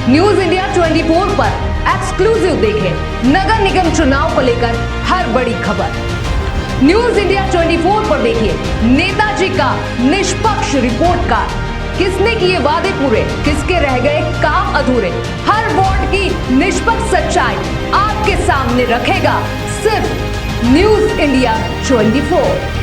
News India 24 पर exclusive देखें नगर निगम चुनाव को लेकर हर बड़ी खबर। न्यूज इंडिया 24 पर देखिए नेताजी का निष्पक्ष रिपोर्ट कार्ड। किसने किए वादे पूरे, किसके रह गए काम अधूरे। हर वोट की निष्पक्ष सच्चाई आपके सामने रखेगा सिर्फ न्यूज इंडिया 24।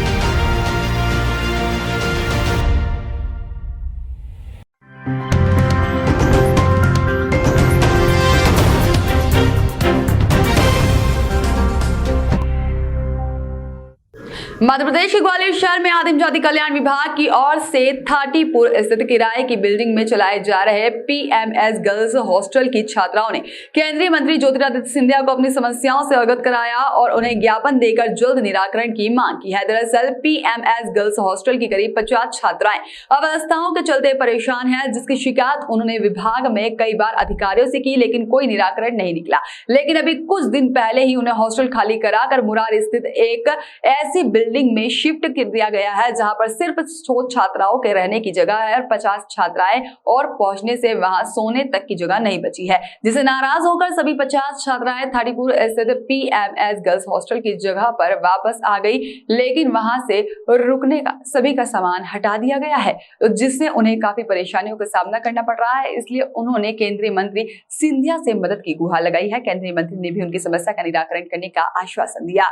मध्य प्रदेश के ग्वालियर शहर में आदिम जाति कल्याण विभाग की ओर से थाटीपुर स्थित किराए की बिल्डिंग में चलाए जा रहे पीएमएस गर्ल्स हॉस्टल की छात्राओं ने केंद्रीय मंत्री ज्योतिरादित्य सिंधिया को अपनी समस्याओं से अवगत कराया और उन्हें ज्ञापन देकर जल्द निराकरण की मांग की है। दरअसल पीएमएस गर्ल्स हॉस्टल की करीब 50 छात्राएं अव्यवस्थाओं के चलते परेशान है, जिसकी शिकायत उन्होंने विभाग में कई बार अधिकारियों से की, लेकिन कोई निराकरण नहीं निकला। लेकिन अभी कुछ दिन पहले ही उन्हें हॉस्टल खाली कराकर मुरार स्थित एक ऐसी बिल्डिंग में शिफ्ट कर दिया गया है जहां पर सिर्फ 100 छात्राओं के रहने की जगह है और 50 छात्राएं और पहुंचने से वहां सोने तक की जगह नहीं बची है, जिसे नाराज होकर सभी 50 छात्राएं थाटीपुर स्थित पीएमएस गर्ल्स हॉस्टल की जगह पर वापस आ गई। लेकिन वहां से रुकने का सभी का सामान हटा दिया गया है, जिससे उन्हें काफी परेशानियों का सामना करना पड़ रहा है। इसलिए उन्होंने केंद्रीय मंत्री सिंधिया से मदद की गुहार लगाई है। केंद्रीय मंत्री ने भी उनकी समस्या का निराकरण करने का आश्वासन दिया।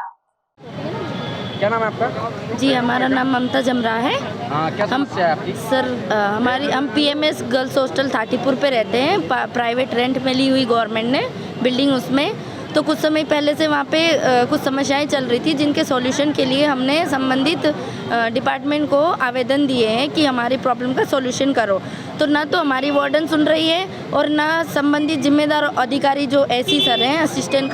क्या नाम है आपका? जी, हमारा नाम ममता जमरा है। क्या समस्या है आपकी? सर, हम पीएमएस गर्ल्स हॉस्टल थाटीपुर पे रहते हैं। प्राइवेट रेंट में ली हुई गवर्नमेंट ने बिल्डिंग, उसमें तो कुछ समय पहले से वहाँ पे कुछ समस्याएं चल रही थी, जिनके सॉल्यूशन के लिए हमने संबंधित डिपार्टमेंट को आवेदन दिए हैं कि हमारी प्रॉब्लम का सॉल्यूशन करो। तो ना तो हमारी वार्डन सुन रही है और ना संबंधित जिम्मेदार अधिकारी जो एसी सर हैं, असिस्टेंट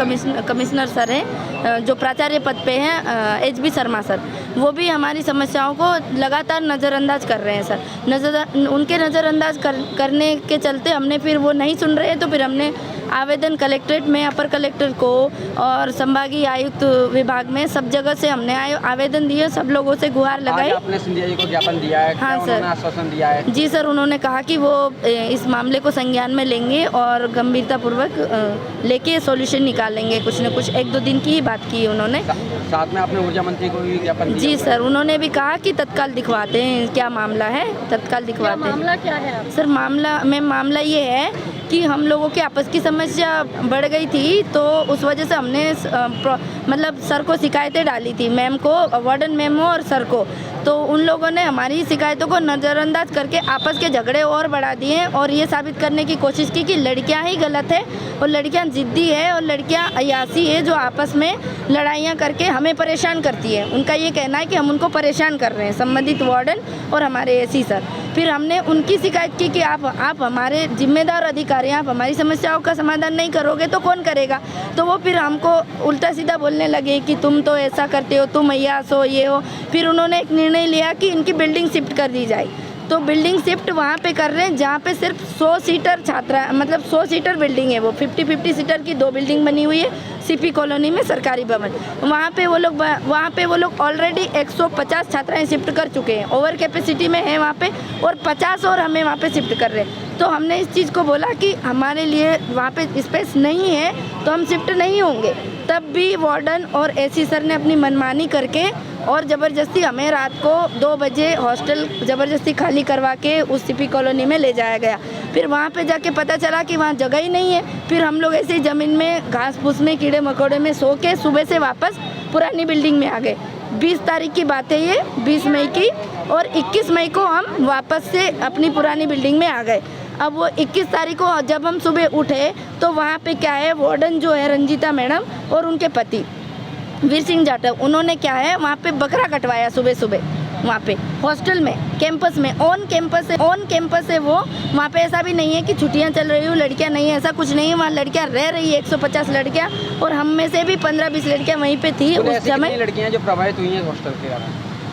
कमिश्नर सर हैं, जो प्राचार्य पद पे हैं, एचबी शर्मा सर, वो भी हमारी समस्याओं को लगातार नज़रअंदाज कर रहे हैं सर। उनके नज़रअंदाज करने के चलते हमने फिर वो नहीं सुन रहे हैं, तो फिर हमने आवेदन कलेक्ट्रेट में, अपर कलेक्टर को और संभागीय आयुक्त विभाग में सब जगह से हमने आवेदन दिए, सब लोगों से गुहार लगाई। आपने सिंधिया जी को ज्ञापन दिया है? हाँ सर, आश्वासन दिया है? जी सर, उन्होंने कहा कि वो इस मामले को संज्ञान में लेंगे और गंभीरतापूर्वक लेके सॉल्यूशन निकालेंगे। कुछ न कुछ 1-2 दिन की ही बात की उन्होंने। साथ में आपने ऊर्जा मंत्री को भी ज्ञापन दिया? जी सर, उन्होंने भी कहा कि तत्काल दिखवाते हैं, क्या मामला है तत्काल दिखवाते हैं। मामला क्या है सर? मामला ये है कि हम लोगों की आपस की समस्या बढ़ गई थी, तो उस वजह से हमने मतलब सर को शिकायतें डाली थी, मैम को, वार्डन मैम और सर को। तो उन लोगों ने हमारी शिकायतों को नज़रअंदाज करके आपस के झगड़े और बढ़ा दिए और ये साबित करने की कोशिश की कि लड़कियां ही गलत है और लड़कियां ज़िद्दी है और लड़कियां अयासी है, जो आपस में लड़ाइयाँ करके हमें परेशान करती है। उनका ये कहना है कि हम उनको परेशान कर रहे हैं, संबंधित वार्डन और हमारे एसी सर। फिर हमने उनकी शिकायत की कि आप हमारे जिम्मेदार अधिकारी, आप हमारी समस्याओं का समाधान नहीं करोगे तो कौन करेगा। तो वो फिर हमको उल्टा सीधा बोलने लगे कि तुम तो ऐसा करते हो, तुम अय्यास हो, ये हो। फिर उन्होंने एक निर्णय लिया कि इनकी बिल्डिंग शिफ्ट कर दी जाए। तो बिल्डिंग शिफ्ट वहाँ पे कर रहे हैं जहाँ पे सिर्फ 100 सीटर छात्रा, मतलब 100 सीटर बिल्डिंग है। वो 50-50 सीटर की 2 बिल्डिंग बनी हुई है सीपी कॉलोनी में, सरकारी भवन। वहाँ पे वो लोग ऑलरेडी 150 छात्राएं शिफ्ट कर चुके हैं, ओवर कैपेसिटी में है वहाँ पे, और 50 और हमें वहाँ पे शिफ्ट कर रहे हैं। तो हमने इस चीज़ को बोला कि हमारे लिए वहाँ पे स्पेस नहीं है तो हम शिफ्ट नहीं होंगे। तब भी वार्डन और एसी सर ने अपनी मनमानी करके और ज़बरदस्ती हमें रात को 2 बजे हॉस्टल ज़बरदस्ती खाली करवा के उस सीपी कॉलोनी में ले जाया गया। फिर वहाँ पे जाके पता चला कि वहाँ जगह ही नहीं है। फिर हम लोग ऐसे ही ज़मीन में, घास फूस में, कीड़े मकोड़े में सो के सुबह से वापस पुरानी बिल्डिंग में आ गए। 20 तारीख की बात है ये, 20 मई की, और 21 मई को हम वापस से अपनी पुरानी बिल्डिंग में आ गए। अब वो 21 तारीख को जब हम सुबह उठे तो वहाँ पे क्या है, वार्डन जो है रंजीता मैडम और उनके पति वीर सिंह जाटव, उन्होंने क्या है वहाँ पे बकरा कटवाया सुबह वहाँ पे हॉस्टल में, कैंपस में, ऑन कैंपस है वो। वहाँ पे ऐसा भी नहीं है कि छुट्टियाँ चल रही हो, लड़कियाँ नहीं है, ऐसा कुछ नहीं है। वहाँ लड़कियाँ रह रही है, 150 लड़कियाँ, और हम में से भी 15-20 लड़कियाँ वहीं पे थी उस समय। लड़कियाँ जो प्रभावित हुई हैं हॉस्टल के?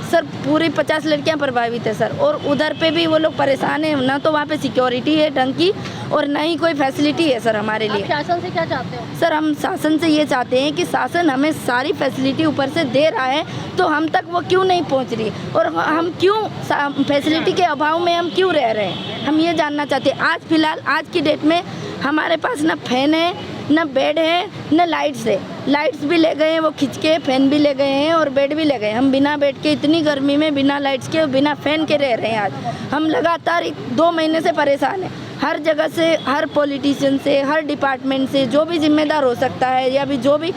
सर पूरी 50 लड़कियां प्रभावित है सर, और उधर पे भी वो लोग परेशान हैं, ना तो वहाँ पे सिक्योरिटी है ढंग की और ना ही कोई फैसिलिटी है सर हमारे लिए। शासन से क्या चाहते हो? सर हम शासन से ये चाहते हैं कि शासन हमें सारी फैसिलिटी ऊपर से दे रहा है तो हम तक वो क्यों नहीं पहुंच रही, और हम क्यों फैसिलिटी के अभाव में हम क्यों रह रहे हैं, हम ये जानना चाहते हैं। आज फिलहाल आज की डेट में हमारे पास ना फैन है, ना बेड है, ना लाइट्स है। लाइट्स भी ले गए हैं वो खींच के, फैन भी ले गए हैं और बेड भी ले गए। हम बिना बेड के इतनी गर्मी में बिना लाइट्स के बिना फैन के रह रहे हैं। आज हम लगातार 2 महीने से परेशान हैं। हर जगह से, हर पॉलिटिशियन से, हर डिपार्टमेंट से जो भी जिम्मेदार हो सकता है या भी जो भी,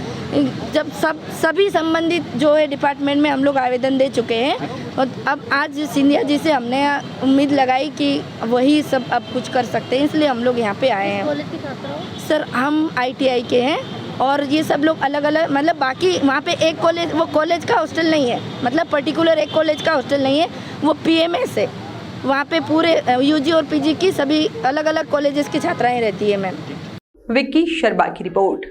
जब सभी संबंधित जो है डिपार्टमेंट में हम लोग आवेदन दे चुके हैं, और अब आज सिंधिया जी से हमने उम्मीद लगाई कि वही सब अब कुछ कर सकते हैं, इसलिए हम लोग यहाँ पे आए हैं। कॉलेज के छात्र हो? सर हम ITI के हैं और ये सब लोग अलग अलग, मतलब बाकी वहाँ पे एक कॉलेज, वो कॉलेज का हॉस्टल नहीं है, मतलब पर्टिकुलर एक कॉलेज का हॉस्टल नहीं है, वो PMS है। वहाँ पे पूरे UG और PG की सभी अलग अलग कॉलेजेस की छात्राएं रहती है मैम। विक्की शर्मा की रिपोर्ट।